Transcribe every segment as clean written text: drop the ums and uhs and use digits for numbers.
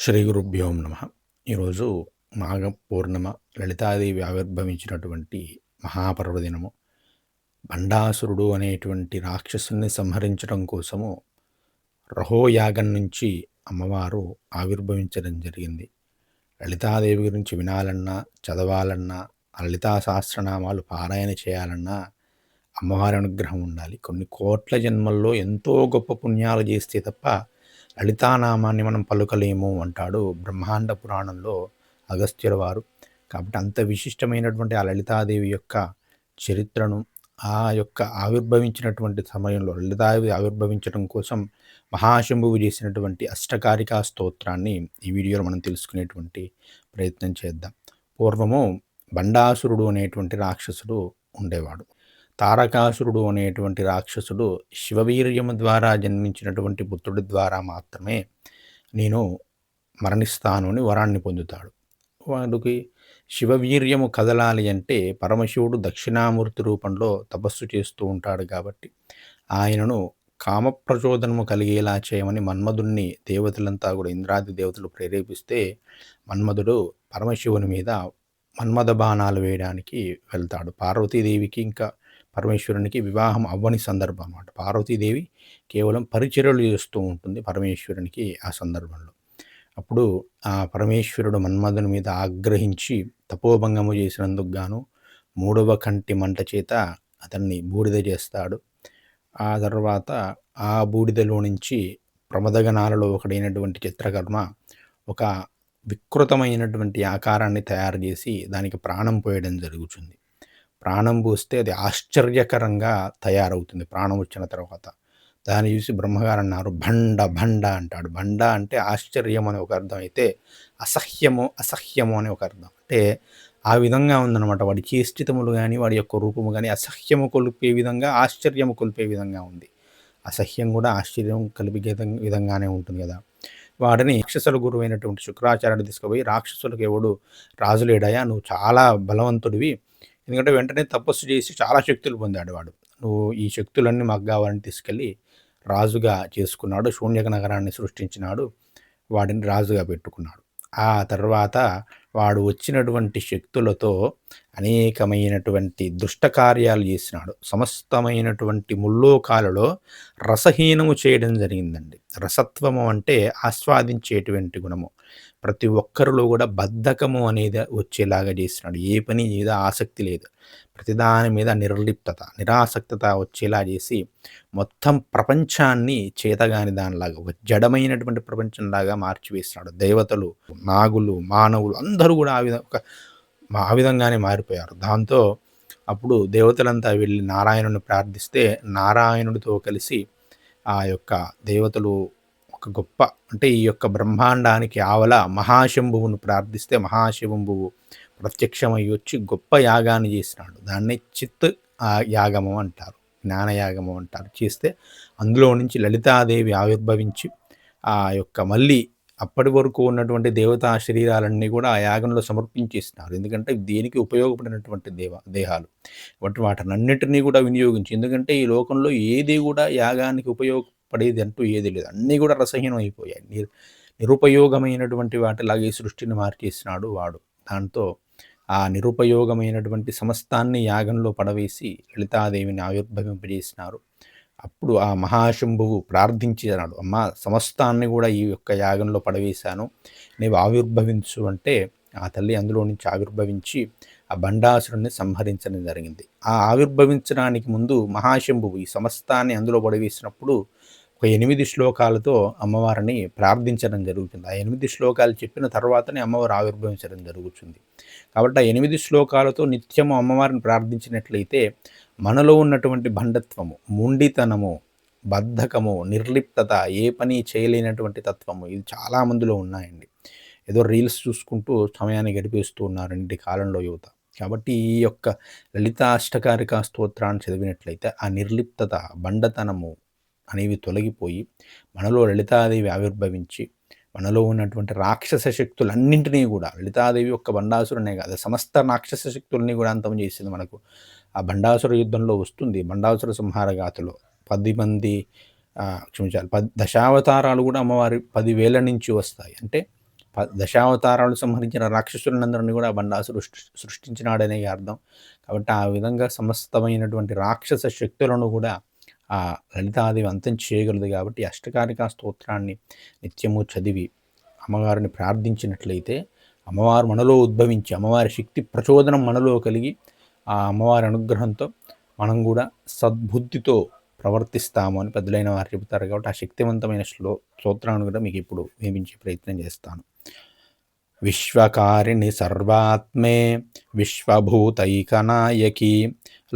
శ్రీ గురుభ్యో నమ. ఈరోజు మాఘ పూర్ణిమ, లలితాదేవి ఆవిర్భవించినటువంటి మహాపర్వదినము. భండాసురుడు అనేటువంటి రాక్షసుని సంహరించడం కోసము రహోయాగం నుంచి అమ్మవారు ఆవిర్భవించడం జరిగింది. లలితాదేవి గురించి వినాలన్నా, చదవాలన్నా, ఆ లలితా సహస్రనామాలు పారాయణ చేయాలన్నా అమ్మవారి అనుగ్రహం ఉండాలి. కొన్ని కోట్ల జన్మల్లో ఎంతో గొప్ప పుణ్యాలు చేస్తే తప్ప లలితానామాన్ని మనం పలుకలేము అంటాడు బ్రహ్మాండ పురాణంలో అగస్త్యుల వారు. కాబట్టి అంత విశిష్టమైనటువంటి ఆ లలితాదేవి యొక్క చరిత్రను, ఆ యొక్క ఆవిర్భవించినటువంటి సమయంలో లలితాదేవి ఆవిర్భవించడం కోసం మహాశంభువు చేసినటువంటి అష్టకారికా స్తోత్రాన్ని ఈ వీడియోలో మనం తెలుసుకునేటువంటి ప్రయత్నం చేద్దాం. పూర్వము భండాసురుడు అనేటువంటి రాక్షసుడు ఉండేవాడు. తారకాసురుడు అనేటువంటి రాక్షసుడు శివవీర్యము ద్వారా జన్మించినటువంటి పుత్రుడి ద్వారా మాత్రమే నేను మరణిస్తాను అని వరాన్ని పొందుతాడు. వాడికి శివవీర్యము కదలాలి అంటే పరమశివుడు దక్షిణామూర్తి రూపంలో తపస్సు చేస్తూ ఉంటాడు కాబట్టి ఆయనను కామప్రచోదనము కలిగేలా చేయమని మన్మధుణ్ణి దేవతలంతా కూడా ఇంద్రాది దేవతలు ప్రేరేపిస్తే మన్మధుడు పరమశివుని మీద మన్మథ బాణాలు వేయడానికి వెళ్తాడు. పార్వతీదేవికి ఇంకా పరమేశ్వరునికి వివాహం అవ్వని సందర్భం అన్నమాట. పార్వతీదేవి కేవలం పరిచర్యలు చేస్తూ ఉంటుంది పరమేశ్వరునికి ఆ సందర్భంలో. అప్పుడు ఆ పరమేశ్వరుడు మన్మధుని మీద ఆగ్రహించి తపోభంగము చేసినందుకు గాను 3వ కంటి మంట చేత అతన్ని బూడిద చేస్తాడు. ఆ తర్వాత ఆ బూడిదలో నుంచి ప్రమదగణాలలో ఒకడైనటువంటి చిత్రకర్మ ఒక వికృతమైనటువంటి ఆకారాన్ని తయారు చేసి దానికి ప్రాణం పోయడం జరుగుతుంది. ప్రాణం పోస్తే అది ఆశ్చర్యకరంగా తయారవుతుంది ప్రాణం వచ్చిన తర్వాత. దాన్ని చూసి బ్రహ్మగారు అన్నారు, భండ భండ అంటాడు. భండ అంటే ఆశ్చర్యం అని ఒక అర్థం అయితే, అసహ్యము అని ఒక అర్థం. అంటే ఆ విధంగా ఉందన్నమాట. వాడి చేష్టితములు కానీ వాడి యొక్క రూపము కానీ అసహ్యము కొలిపే విధంగా, ఆశ్చర్యము కొలిపే విధంగా ఉంది. అసహ్యం కూడా ఆశ్చర్యం కలిపే విధంగానే ఉంటుంది కదా. వాడిని రాక్షసుల గురువు అయినటువంటి శుక్రాచార్యుడు తీసుకుపోయి, రాక్షసులకు ఎవడు రాజులేడాయా, నువ్వు చాలా బలవంతుడివి, ఎందుకంటే వెంటనే తపస్సు చేసి చాలా శక్తులు పొందాడు వాడు. నువ్వు ఈ శక్తులన్నీ మాకు కావాలని తీసుకెళ్ళి రాజుగా చేసుకున్నాడు. శూన్యక నగరాన్ని సృష్టించినాడు. వాడిని రాజుగా పెట్టుకున్నాడు. ఆ తర్వాత వాడు వచ్చినటువంటి శక్తులతో అనేకమైనటువంటి దుష్ట కార్యాలు చేసినాడు. సమస్తమైనటువంటి ముల్లోకాలలో రసహీనము చేయడం జరిగిందండి. రసత్వము అంటే ఆస్వాదించేటువంటి గుణము. ప్రతి ఒక్కరిలో కూడా బద్ధకము అనేది వచ్చేలాగా చేసినాడు. ఏ పని మీద ఆసక్తి లేదు. ప్రతిదాని మీద నిర్లిప్తత, నిరాసక్తత వచ్చేలా చేసి మొత్తం ప్రపంచాన్ని చేతగాని దానిలాగా ఒక జడమైనటువంటి ప్రపంచంలాగా మార్చివేసినాడు. దేవతలు, నాగులు, మానవులు అందరూ కూడా ఆ విధంగానే మారిపోయారు. దాంతో అప్పుడు దేవతలంతా వెళ్ళి నారాయణుని ప్రార్థిస్తే నారాయణుడితో కలిసి ఆ యొక్క దేవతలు ఒక గొప్ప, అంటే ఈ యొక్క బ్రహ్మాండానికి ఆవల మహాశంభువును ప్రార్థిస్తే మహాశివంభువు ప్రత్యక్షమై వచ్చి గొప్ప యాగాన్ని చేసినాడు. దాన్ని చిత్ యాగము అంటారు, జ్ఞానయాగము అంటారు. చేస్తే అందులో నుంచి లలితాదేవి ఆవిర్భవించి ఆ యొక్క మళ్ళీ అప్పటి వరకు ఉన్నటువంటి దేవతా శరీరాలన్నీ కూడా ఆ యాగంలో సమర్పించేస్తున్నారు. ఎందుకంటే దేనికి ఉపయోగపడినటువంటి దేహాలు వాటినన్నిటినీ కూడా వినియోగించి, ఎందుకంటే ఈ లోకంలో ఏది కూడా యాగానికి ఉపయోగపడేది అంటూ ఏది లేదు. అన్నీ కూడా రసహీనం అయిపోయాయి. నిరుపయోగమైనటువంటి వాటిలాగే సృష్టిని మార్చేసినాడు వాడు. దాంతో ఆ నిరుపయోగమైనటువంటి సమస్తాన్ని యాగంలో పడవేసి లలితాదేవిని ఆవిర్భవింపజేసినారు. అప్పుడు ఆ మహాశంభువు ప్రార్థించినాడు, అమ్మ సమస్తాన్ని కూడా ఈ యొక్క యాగంలో పడవేశాను, నీవు ఆవిర్భవించు అంటే ఆ తల్లి అందులో నుంచి ఆవిర్భవించి ఆ భండాసురుణ్ణి సంహరించడం జరిగింది. ఆ ఆవిర్భవించడానికి ముందు మహాశంభువు ఈ సమస్తాన్ని అందులో పడవేసినప్పుడు ఒక 8 శ్లోకాలతో అమ్మవారిని ప్రార్థించడం జరుగుతుంది. ఆ 8 శ్లోకాలు చెప్పిన తర్వాతనే అమ్మవారు ఆవిర్భవించడం జరుగుతుంది. కాబట్టి ఆ 8 శ్లోకాలతో నిత్యము అమ్మవారిని ప్రార్థించినట్లయితే మనలో ఉన్నటువంటి భండత్వము, ముండితనము, బద్ధకము, నిర్లిప్తత, ఏ పని చేయలేనటువంటి తత్వము, ఇది చాలా మందిలో ఉన్నాయండి. ఏదో రీల్స్ చూసుకుంటూ సమయాన్ని గడిపేస్తూ ఉన్నారండి కాలంలో యువత. కాబట్టి ఈ యొక్క లలితా అష్టకారికా స్తోత్రాన్ని చదివినట్లయితే ఆ నిర్లిప్తత, బండతనము అనేవి తొలగిపోయి మనలో లలితాదేవి ఆవిర్భవించి మనలో ఉన్నటువంటి రాక్షస శక్తులన్నింటినీ కూడా, లలితాదేవి ఒక్క భండాసురునే కాదు సమస్త రాక్షస శక్తుల్ని కూడా అంతం చేసింది. మనకు ఆ భండాసుర యుద్ధంలో వస్తుంది. భండాసుర సంహార గాథలో 10 మంది క్షమించాలి 10 దశావతారాలు కూడా అమ్మవారి 10,000 నుంచి వస్తాయి. అంటే దశావతారాలు సంహరించిన రాక్షసులందరినీ కూడా బండాసురుడు సృష్టించినాడనే అర్థం. కాబట్టి ఆ విధంగా సమస్తమైనటువంటి రాక్షస శక్తులను కూడా ఆ లలితాదేవి అంతం చేయగలదు. కాబట్టి అష్టకారికా స్తోత్రాన్ని నిత్యము చదివి అమ్మవారిని ప్రార్థించినట్లయితే అమ్మవారు మనలో ఉద్భవించి అమ్మవారి శక్తి ప్రచోదనం మనలో కలిగి ఆ అమ్మవారి అనుగ్రహంతో మనం కూడా సద్బుద్ధితో ప్రవర్తిస్తాము అని పెద్దలైన వారు చెబుతారు. కాబట్టి ఆ శక్తివంతమైన స్తోత్రాన్ని కూడా మీకు ఇప్పుడు వినిపించే ప్రయత్నం చేస్తాను. విశ్వకారిణి సర్వాత్మే విశ్వభూతైకనాయకి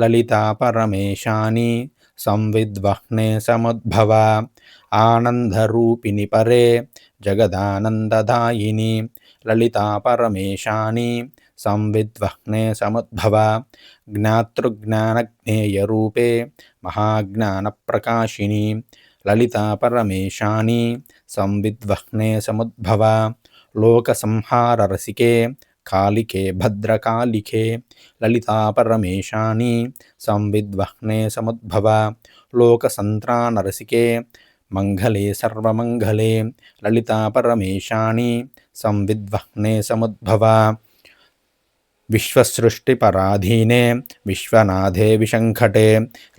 లలితా పరమేశాని సంవిద్వహ్నే సముద్భవ ఆనందరూపిణి పరే జగదానందదాయిని లలితా పరమేశాని సంవిద్వహ్నే సముద్భవ జ్ఞాతృజ్ఞానజ్ఞేయరూపే మహాజ్ఞానప్రకాశిని లలితా పరమేశాని సంవిద్వహ్నే సముద్భవ లోకసంహారరసికే కాళికే భద్రకాళికే లలితా పరమేశాని సంవిద్వహ్నే సముద్భవ లోకసంత్రానరసికే మంగళే సర్వమంగళే లలితా పరమేశాని సంవిద్వహ్నే సముద్భవ విశ్వసృష్టిపరాధీనే విశ్వనాథే విశంఖటే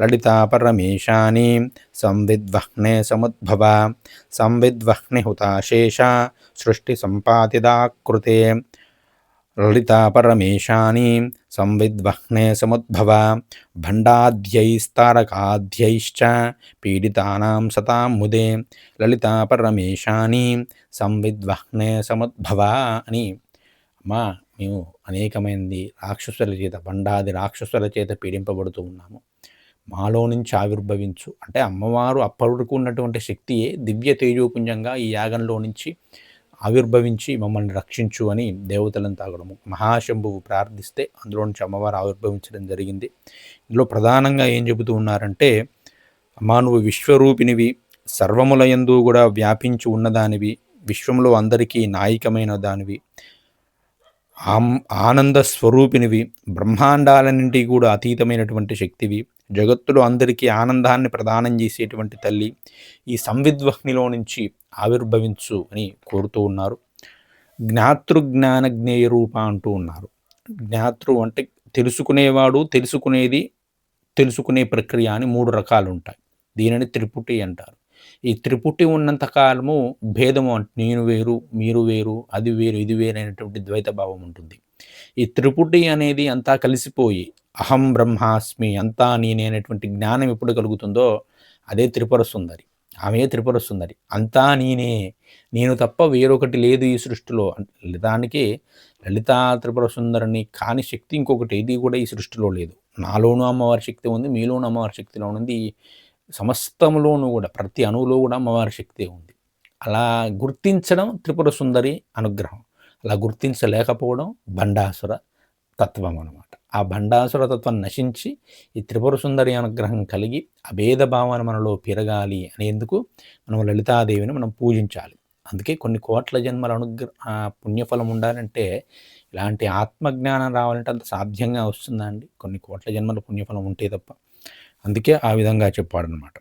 లలితా పరమేశాని సంవిద్వహ్నే సముద్భవ సంవిద్వహ్ని హుతాశేష సృష్టి సంపాదిదాకృతే లలితా పరమేశాని సంవిద్వహ్నే సముద్భవ భండాద్యైస్తారకాద్యైశ్చ పీడితానాం సతాం ముదే లలితా పరమేశాని సంవిద్వహ్నే సముద్భవ అని అమ్మా మేము అనేకమైనది రాక్షసుల చేత బండాది రాక్షసుల చేత పీడింపబడుతూ ఉన్నాము, మాలో నుంచి ఆవిర్భవించు అంటే అమ్మవారు అప్పటికి ఉన్నటువంటి శక్తియే దివ్య తేజోపుంజంగా ఈ యాగంలో నుంచి ఆవిర్భవించి మమ్మల్ని రక్షించు అని దేవతలంతా కూడా మహాశంభువు ప్రార్థిస్తే అందులో నుంచి అమ్మవారు ఆవిర్భవించడం జరిగింది. ఇందులో ప్రధానంగా ఏం చెబుతూ ఉన్నారంటే, అమ్మా నువ్వు విశ్వరూపినివి, సర్వములయందు కూడా వ్యాపించి ఉన్నదానివి, విశ్వంలో అందరికీ నాయకమైన దానివి, ఆనంద స్వరూపినివి, బ్రహ్మాండాలన్నింటికి కూడా అతీతమైనటువంటి శక్తివి, జగత్తులో అందరికీ ఆనందాన్ని ప్రదానం చేసేటువంటి తల్లి, ఈ సంవిద్వహ్నిలో నుంచి ఆవిర్భవించు అని కోరుతూ ఉన్నారు. జ్ఞాతృజ్ఞాన జ్ఞేయ రూప అంటూ ఉన్నారు. జ్ఞాతృ అంటే తెలుసుకునేవాడు, తెలుసుకునేది, తెలుసుకునే ప్రక్రియ అని 3 రకాలు ఉంటాయి. దీనిని త్రిపుటి అంటారు. ఈ త్రిపుటి ఉన్నంత కాలము భేదము అంటే నేను వేరు, మీరు వేరు, అది వేరు, ఇది వేరు అనేటువంటి ద్వైత భావం ఉంటుంది. ఈ త్రిపుటి అనేది అంతా కలిసిపోయి అహం బ్రహ్మాస్మి అంతా నేనే అనేటువంటి జ్ఞానం ఎప్పుడు కలుగుతుందో అదే త్రిపుర సుందరి. ఆమె త్రిపుర సుందరి. అంతా నేనే, నేను తప్ప వేరొకటి లేదు ఈ సృష్టిలో. దానికి లలితా త్రిపుర సుందరిని కాని శక్తి ఇంకొకటి ఏది కూడా ఈ సృష్టిలో లేదు. నాలోనూ అమ్మవారి శక్తి ఉంది, మీలోనూ అమ్మవారి శక్తిలో ఉంది, సమస్తములోనూ కూడా ప్రతి అణువులో కూడా అమ్మవారి శక్తి ఉంది. అలా గుర్తించడం త్రిపుర సుందరి అనుగ్రహం. అలా గుర్తించలేకపోవడం బండాసుర తత్వం అన్నమాట. ఆ బండాసుర తత్వం నశించి ఈ త్రిపుర సుందరి అనుగ్రహం కలిగి అభేద భావన మనలో పెరగాలి అనేందుకు మనం లలితాదేవిని మనం పూజించాలి. అందుకే కొన్ని కోట్ల జన్మల పుణ్యఫలం ఉండాలంటే, ఇలాంటి ఆత్మజ్ఞానం రావాలంటే అంత సాధ్యంగా వస్తుందా అండి? కొన్ని కోట్ల జన్మల పుణ్యఫలం ఉంటే తప్ప. అందుకే ఆ విధంగా చెప్పాడనమాట.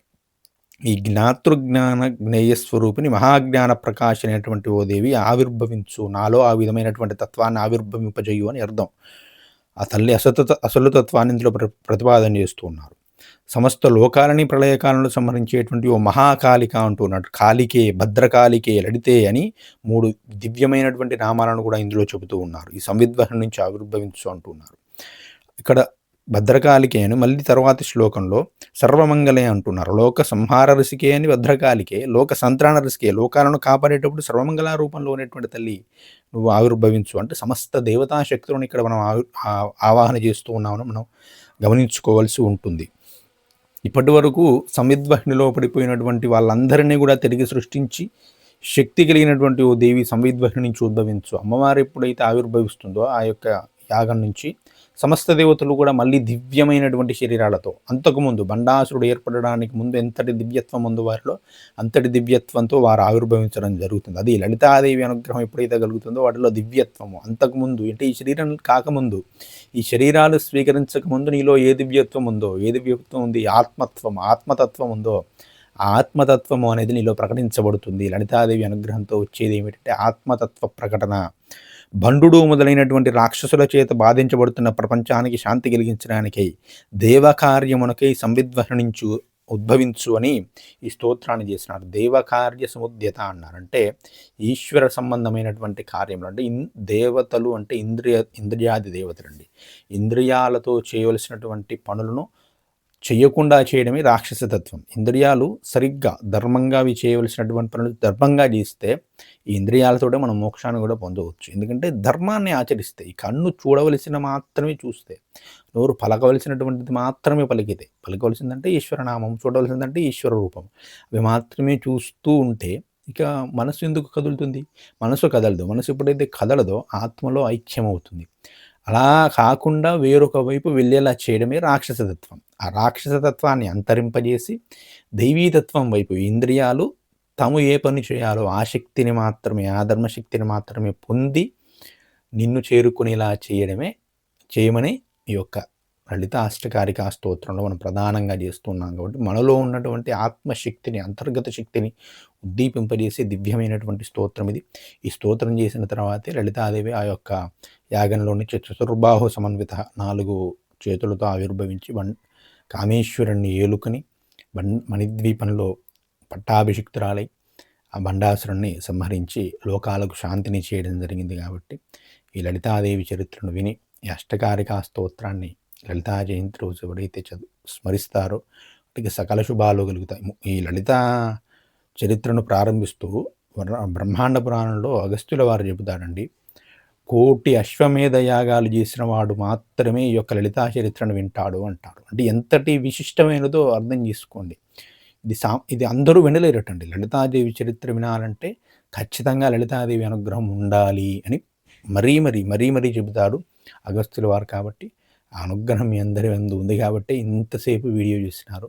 ఈ జ్ఞాతృజ్ఞాన జ్ఞేయస్వరూపిణి మహాజ్ఞాన ప్రకాశ్ అనేటువంటి ఓ దేవి ఆవిర్భవించు, నాలో ఆ విధమైనటువంటి తత్వాన్ని ఆవిర్భవింపజేయు అని అర్థం. ఆ తల్లి అసలు తత్వాన్ని ఇందులో ప్రతిపాదన చేస్తూ ఉన్నారు. సమస్త లోకాలని ప్రళయకాలంలో సంహరించేటువంటి ఓ మహాకాళిక అంటున్నాడు. కాళికే, భద్రకాళికే, లలితే అని 3 దివ్యమైనటువంటి నామాలను కూడా ఇందులో చెబుతూ ఉన్నారు. ఈ సంవిద్వహం నుంచి ఆవిర్భవించు అంటున్నారు. ఇక్కడ భద్రకాళికే అని మళ్ళీ తర్వాతి శ్లోకంలో సర్వమంగళే అంటున్నారు. లోక సంహార ఋషికే అని భద్రకాళికే, లోక సంత్రాణ ఋషికే, లోకాలను కాపాడేటప్పుడు సర్వమంగళ రూపంలో ఉన్నటువంటి తల్లి నువ్వు ఆవిర్భవించు అంటే సమస్త దేవతా శక్తులను ఇక్కడ మనం ఆవాహన చేస్తూ ఉన్నామని మనం గమనించుకోవాల్సి ఉంటుంది. ఇప్పటి వరకు సంవిద్వహ్నిలో పడిపోయినటువంటి వాళ్ళందరినీ కూడా తిరిగి సృష్టించి శక్తి కలిగినటువంటి ఓ దేవి సంవిద్వహ్ని నుంచి ఉద్భవించు. అమ్మవారు ఎప్పుడైతే ఆవిర్భవిస్తుందో ఆ యొక్క యాగం నుంచి సమస్త దేవతలు కూడా మళ్ళీ దివ్యమైనటువంటి శరీరాలతో, అంతకుముందు బండాసురుడు ఏర్పడడానికి ముందు ఎంతటి దివ్యత్వం ఉందో వారిలో అంతటి దివ్యత్వంతో వారు ఆవిర్భవించడం జరుగుతుంది. అది లలితాదేవి అనుగ్రహం ఎప్పుడైతే కలుగుతుందో వాటిలో దివ్యత్వము అంతకుముందు అంటే ఈ శరీరం కాకముందు, ఈ శరీరాలు స్వీకరించక ముందు నీలో ఏ దివ్యత్వం ఉందో, ఏ దివ్యత్వం ఉంది, ఆత్మత్వం, ఆత్మతత్వం ఉందో ఆత్మతత్వము అనేది నీలో ప్రకటించబడుతుంది. లలితాదేవి అనుగ్రహంతో వచ్చేది ఏమిటంటే ఆత్మతత్వ ప్రకటన. భండుడు మొదలైనటువంటి రాక్షసుల చేత బాధించబడుతున్న ప్రపంచానికి శాంతి కలిగించడానికై దేవకార్యమునకై సంవిధ్వనించు ఉద్భవించు అని ఈ స్తోత్రాన్ని చేసినారు. దేవకార్య సముద్యత అన్నారు. అంటే ఈశ్వర సంబంధమైనటువంటి కార్యములు. అంటే దేవతలు అంటే ఇంద్రియాది దేవతలండి. ఇంద్రియాలతో చేయవలసినటువంటి పనులను చెయ్యకుండా చేయడమే రాక్షసతత్వం. ఇంద్రియాలు సరిగ్గా ధర్మంగా అవి చేయవలసినటువంటి పనులు ధర్మంగా చేస్తే ఈ ఇంద్రియాలతోటే మనం మోక్షాన్ని కూడా పొందవచ్చు. ఎందుకంటే ధర్మాన్ని ఆచరిస్తే, ఈ కన్ను చూడవలసిన మాత్రమే చూస్తే, నోరు పలకవలసినటువంటిది మాత్రమే పలికితే, పలకవలసిందంటే ఈశ్వరనామం, చూడవలసిందంటే ఈశ్వర రూపం, అవి మాత్రమే చూస్తూ ఉంటే ఇక మనసు ఎందుకు కదులుతుంది? మనసు కదలదు. మనసు ఎప్పుడైతే కదలదో ఆత్మలో ఐక్యం అవుతుంది. అలా కాకుండా వేరొక వైపు వెళ్ళేలా చేయడమే రాక్షసతత్వం. ఆ రాక్షసతత్వాన్ని అంతరింపజేసి దైవీతత్వం వైపు ఇంద్రియాలు తాము ఏ పని చేయాలో ఆ శక్తిని మాత్రమే, ఆ ధర్మశక్తిని మాత్రమే పొంది నిన్ను చేరుకునేలా చేయమని ఈ యొక్క లలిత అష్టకారికా స్తోత్రంలో మనం ప్రధానంగా చేస్తున్నాం. కాబట్టి మనలో ఉన్నటువంటి ఆత్మశక్తిని, అంతర్గత శక్తిని ఉద్దీపింపజేసే దివ్యమైనటువంటి స్తోత్రం ఇది. ఈ స్తోత్రం చేసిన తర్వాతే లలితాదేవి ఆ యొక్క యాగంలో నుంచి చతుర్బాహు సమన్విత 4 చేతులతో ఆవిర్భవించి కామేశ్వరుణ్ణి ఏలుకొని మణిద్వీపంలో పట్టాభిషిక్తురాలై ఆ బండాసురుణ్ణి సంహరించి లోకాలకు శాంతిని చేయడం జరిగింది. కాబట్టి ఈ లలితాదేవి చరిత్రను విని ఈ అష్టకారికా స్తోత్రాన్ని లలితా జయంతి రోజు ఎవరైతే స్మరిస్తారో వాటికి సకల శుభాలు కలుగుతాయి. ఈ లలితా చరిత్రను ప్రారంభిస్తూ బ్రహ్మాండ పురాణంలో అగస్త్యుల వారు చెబుతాడండి, 1,000,000 అశ్వమేధ యాగాలు చేసిన వాడు మాత్రమే ఈ యొక్క లలితా చరిత్రను వింటాడు అంటారు. అంటే ఎంతటి విశిష్టమైనదో అర్థం చేసుకోండి. ఇది అందరూ వినలేరటండి. లలితాదేవి చరిత్ర వినాలంటే ఖచ్చితంగా లలితాదేవి అనుగ్రహం ఉండాలి అని మరీ చెబుతాడు అగస్త్యుల వారు. కాబట్టి ఆ అనుగ్రహం మీ అందరి యందు ఉంది కాబట్టి ఇంతసేపు వీడియో చూసినారు.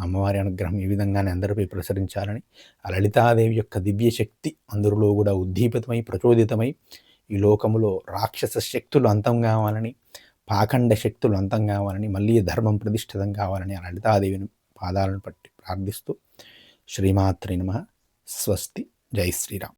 అమ్మవారి అనుగ్రహం ఈ విధంగానే అందరిపై ప్రసరించాలని, ఆ లలితాదేవి యొక్క దివ్య శక్తి అందరిలో కూడా ఉద్దీపితమై ప్రచోదితమై ఈ లోకములో రాక్షస శక్తులు అంతం కావాలని, పాఖండ శక్తులు అంతం కావాలని, మళ్ళీ ధర్మం ప్రతిష్ఠితం కావాలని ఆ లలితాదేవిని పాదాలను పట్టి ప్రార్థిస్తూ శ్రీమాత్రే నమః. స్వస్తి. జై శ్రీరామ్.